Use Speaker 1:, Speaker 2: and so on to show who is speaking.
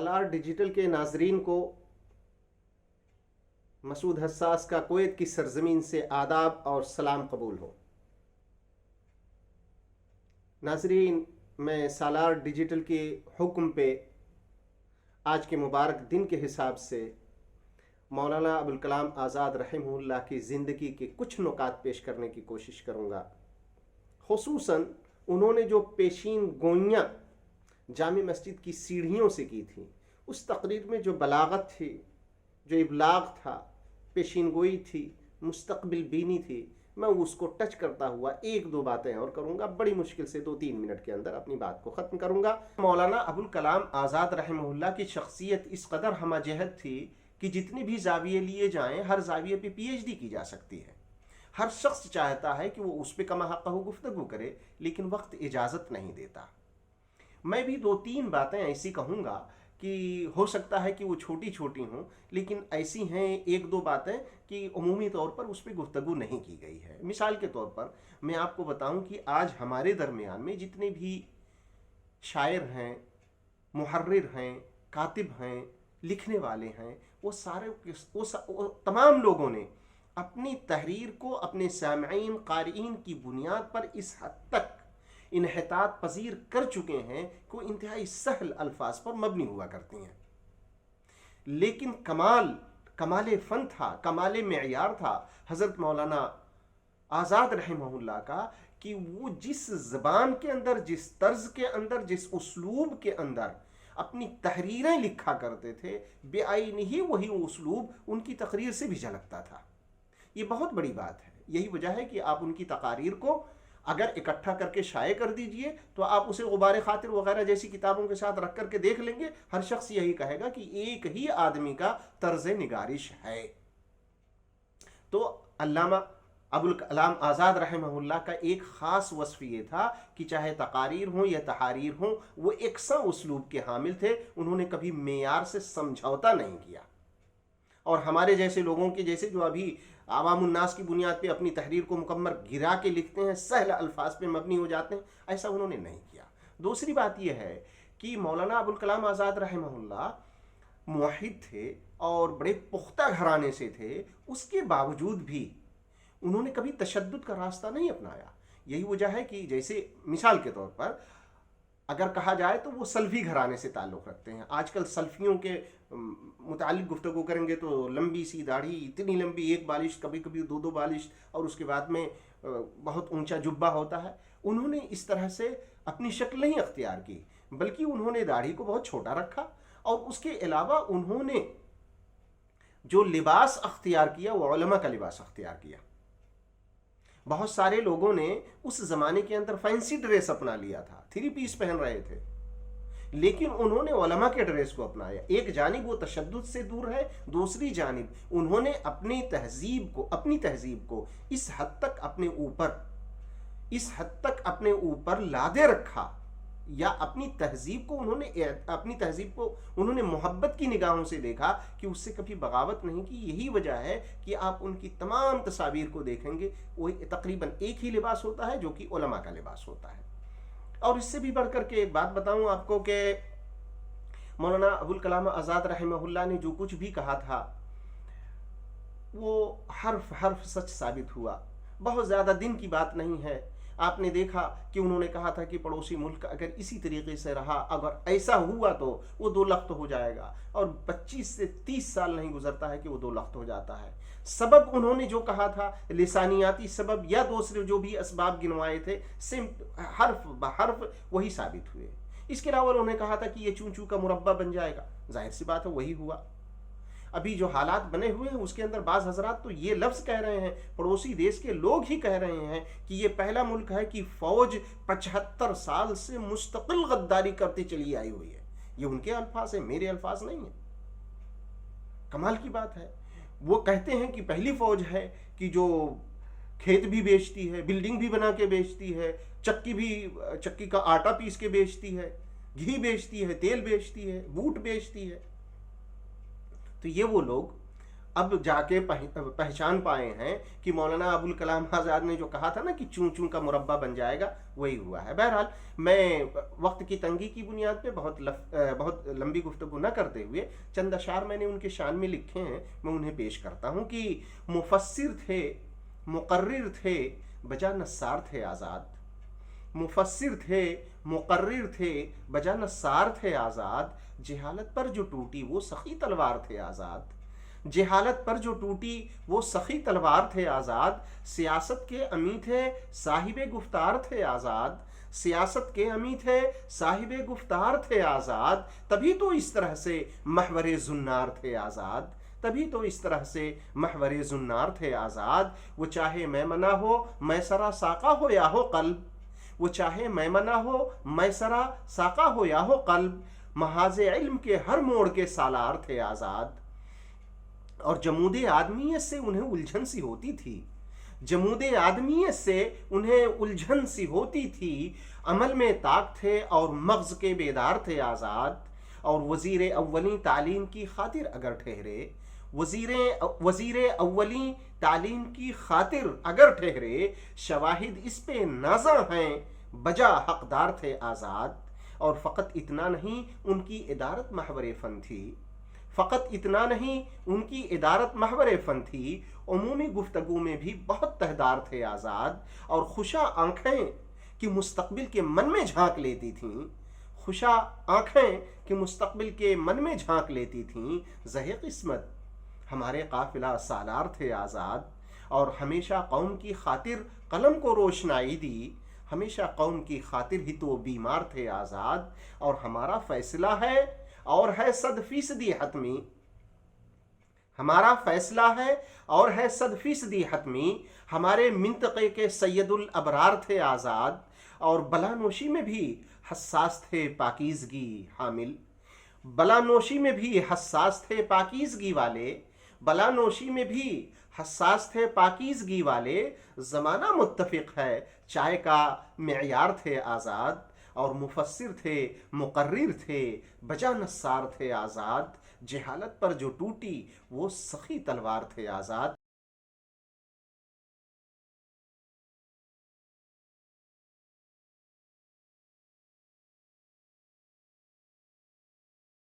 Speaker 1: سالار digital کے ناظرین کو مسعود حساس کا کویت کی سرزمین سے آداب اور سلام قبول ہو۔ ناظرین، میں سالار ڈیجیٹل کے حکم پہ آج کے مبارک دن کے حساب سے مولانا ابوالکلام آزاد رحمہ اللہ کی زندگی کے کچھ نکات پیش کرنے کی کوشش کروں گا۔ خصوصاً انہوں نے جو پیشین گوئیاں جامع مسجد کی سیڑھیوں سے کی تھیں، اس تقریر میں جو بلاغت تھی، جو ابلاغ تھا، پیشین گوئی تھی، مستقبل بینی تھی، میں اس کو ٹچ کرتا ہوا ایک دو باتیں اور کروں گا۔ بڑی مشکل سے 2-3 منٹ کے اندر اپنی بات کو ختم کروں گا۔ مولانا ابوالکلام آزاد رحمہ اللہ کی شخصیت اس قدر ہمہ جہت تھی کہ جتنے بھی زاویے لیے جائیں، ہر زاویے پہ PhD کی جا سکتی ہے۔ ہر شخص چاہتا ہے کہ وہ اس پہ کما حقہ گفتگو کرے، لیکن وقت اجازت نہیں دیتا۔ میں بھی 2-3 باتیں ایسی کہوں گا کہ ہو سکتا ہے کہ وہ چھوٹی چھوٹی ہوں، لیکن ایسی ہیں 1-2 باتیں کہ عمومی طور پر اس پہ گفتگو نہیں کی گئی ہے۔ مثال کے طور پر میں آپ کو بتاؤں کہ آج ہمارے درمیان میں جتنے بھی شاعر ہیں، محرر ہیں، کاتب ہیں، لکھنے والے ہیں، وہ تمام لوگوں نے اپنی تحریر کو اپنے سامعین قارئین کی بنیاد پر اس حد تک انحطاط پذیر کر چکے ہیں کہ وہ انتہائی سہل الفاظ پر مبنی ہوا کرتی ہیں، لیکن کمال فن تھا، کمال معیار تھا حضرت مولانا آزاد رحمہ اللہ کا کہ وہ جس زبان کے اندر، جس طرز کے اندر، جس اسلوب کے اندر اپنی تحریریں لکھا کرتے تھے، بے آئین ہی وہی اسلوب ان کی تقریر سے بھی جھلکتا تھا۔ یہ بہت بڑی بات ہے۔ یہی وجہ ہے کہ آپ ان کی تقاریر کو اگر اکٹھا کر کے شائع کر دیجئے تو آپ اسے غبار خاطر وغیرہ جیسی کتابوں کے ساتھ رکھ کر کے دیکھ لیں گے، ہر شخص یہی کہے گا کہ ایک ہی آدمی کا طرز نگارش ہے۔ تو علامہ ابوالکلام آزاد رحمہ اللہ کا ایک خاص وصف یہ تھا کہ چاہے تقاریر ہوں یا تحاریر ہوں، وہ یکساں اسلوب کے حامل تھے۔ انہوں نے کبھی معیار سے سمجھوتا نہیں کیا۔ اور ہمارے جیسے لوگوں کے جیسے جو ابھی عوام الناس کی بنیاد پہ اپنی تحریر کو مکمل گرا کے لکھتے ہیں، سہل الفاظ پہ مبنی ہو جاتے ہیں، ایسا انہوں نے نہیں کیا۔ دوسری بات یہ ہے کہ مولانا ابوالکلام آزاد رحمہ اللہ موحد تھے اور بڑے پختہ گھرانے سے تھے، اس کے باوجود بھی انہوں نے کبھی تشدد کا راستہ نہیں اپنایا۔ یہی وجہ ہے کہ جیسے مثال کے طور پر اگر کہا جائے تو وہ سلفی گھرانے سے تعلق رکھتے ہیں۔ آج کل سلفیوں کے متعلق گفتگو کریں گے تو لمبی سی داڑھی، اتنی لمبی، 1 بالش، کبھی کبھی 2 بالش، اور اس کے بعد میں بہت اونچا جبہ ہوتا ہے۔ انہوں نے اس طرح سے اپنی شکل نہیں اختیار کی، بلکہ انہوں نے داڑھی کو بہت چھوٹا رکھا، اور اس کے علاوہ انہوں نے جو لباس اختیار کیا وہ علماء کا لباس اختیار کیا۔ بہت سارے لوگوں نے اس زمانے کے اندر فینسی ڈریس اپنا لیا تھا، 3 پیس پہن رہے تھے، لیکن انہوں نے علماء کے ڈریس کو اپنایا۔ ایک جانب وہ تشدد سے دور ہے، دوسری جانب انہوں نے اپنی تہذیب کو اس حد تک اپنے اوپر لادے رکھا، یا اپنی تہذیب کو انہوں نے محبت کی نگاہوں سے دیکھا کہ اس سے کبھی بغاوت نہیں کی۔ یہی وجہ ہے کہ آپ ان کی تمام تصاویر کو دیکھیں گے، وہ تقریباً ایک ہی لباس ہوتا ہے جو کہ علماء کا لباس ہوتا ہے۔ اور اس سے بھی بڑھ کر کے ایک بات بتاؤں آپ کو کہ مولانا ابوالکلام آزاد رحمہ اللہ نے جو کچھ بھی کہا تھا وہ حرف سچ ثابت ہوا۔ بہت زیادہ دن کی بات نہیں ہے، آپ نے دیکھا کہ انہوں نے کہا تھا کہ پڑوسی ملک اگر اسی طریقے سے رہا، اگر ایسا ہوا تو وہ 2 لخت ہو جائے گا، اور 25 سے 30 سال نہیں گزرتا ہے کہ وہ 2 لخت ہو جاتا ہے۔ سبب انہوں نے جو کہا تھا، لسانیاتی سبب یا دوسرے جو بھی اسباب گنوائے تھے، حرف بحرف وہی ثابت ہوئے۔ اس کے علاوہ انہوں نے کہا تھا کہ یہ چون کا مربع بن جائے گا، ظاہر سی بات ہے وہی ہوا۔ ابھی جو حالات بنے ہوئے ہیں اس کے اندر بعض حضرات تو یہ لفظ کہہ رہے ہیں، پڑوسی دیش کے لوگ ہی کہہ رہے ہیں کہ یہ پہلا ملک ہے کہ فوج 75 سال سے مستقل غداری کرتے چلی آئی ہوئی ہے۔ یہ ان کے الفاظ ہیں، میرے الفاظ نہیں ہیں۔ کمال کی بات ہے، وہ کہتے ہیں کہ پہلی فوج ہے کہ جو کھیت بھی بیچتی ہے، بلڈنگ بھی بنا کے بیچتی ہے، چکی کا آٹا پیس کے بیچتی ہے، گھی بیچتی ہے، تیل بیچتی ہے، بوٹ بیچتی ہے۔ تو یہ وہ لوگ اب جا کے پہچان پائے ہیں کہ مولانا ابوالکلام آزاد نے جو کہا تھا نا کہ چون چون کا مربع بن جائے گا، وہی ہوا ہے۔ بہرحال میں وقت کی تنگی کی بنیاد پہ بہت لمبی گفتگو نہ کرتے ہوئے چند اشعار میں نے ان کے شان میں لکھے ہیں، میں انہیں پیش کرتا ہوں کہ مفسر تھے، مقرر تھے، بجا نثار تھے آزاد۔ مفسر تھے، مقرر تھے، بجا نثار تھے آزاد۔ جہالت پر جو ٹوٹی وہ سخی تلوار تھے آزاد۔ جہالت پر جو ٹوٹی وہ سخی تلوار تھے آزاد۔ سیاست کے امی تھے، صاحب گفتار تھے آزاد۔ سیاست کے امی تھے، صاحب گفتار تھے آزاد۔ تبھی تو اس طرح سے محور زنار تھے آزاد۔ تبھی تو اس طرح سے محور زنار تھے آزاد۔ وہ چاہے میمنہ ہو میسرہ ساقہ ہو یا ہو قلب، وہ چاہے میمنہ ہو میسرہ ساقہ ہو یا ہو قلب، محاذ علم کے ہر موڑ کے سالار تھے آزاد۔ اور جمود آدمیت سے انہیں الجھن سی ہوتی تھی، جمود آدمیت سے انہیں الجھن سی ہوتی تھی۔ عمل میں طاق تھے اور مغز کے بیدار تھے آزاد۔ اور وزیر اولین تعلیم کی خاطر اگر ٹھہرے، وزیر اولین تعلیم کی خاطر اگر ٹھہرے، شواہد اس پہ نازاں ہیں، بجا حقدار تھے آزاد۔ اور فقط اتنا نہیں، ان کی ادارت محور فن تھی، فقط اتنا نہیں، ان کی ادارت محور فن تھی۔ عمومی گفتگو میں بھی بہت تہدار تھے آزاد۔ اور خوشا آنکھیں کہ مستقبل کے من میں جھانک لیتی تھیں، خوشا آنکھیں کہ مستقبل کے من میں جھانک لیتی تھیں۔ زہ قسمت ہمارے قافلہ سالار تھے آزاد۔ اور ہمیشہ قوم کی خاطر قلم کو روشنائی دی، ہمیشہ قوم کی خاطر ہی تو بیمار تھے آزاد۔ اور ہمارا فیصلہ ہے اور ہے 100% حتمی، ہمارا فیصلہ ہے اور ہے 100% حتمی۔ ہمارے منطقے کے سید الابرار تھے آزاد۔ اور بلانوشی میں بھی حساس تھے پاکیزگی حامل، بلانوشی میں بھی حساس تھے پاکیزگی والے، بلانوشی میں بھی حساس تھے پاکیزگی والے۔ زمانہ متفق ہے، چائے کا معیار تھے آزاد۔ اور مفسر تھے، مقرر تھے، بجا نثار تھے آزاد۔ جہالت پر جو ٹوٹی وہ سخی تلوار تھے آزاد۔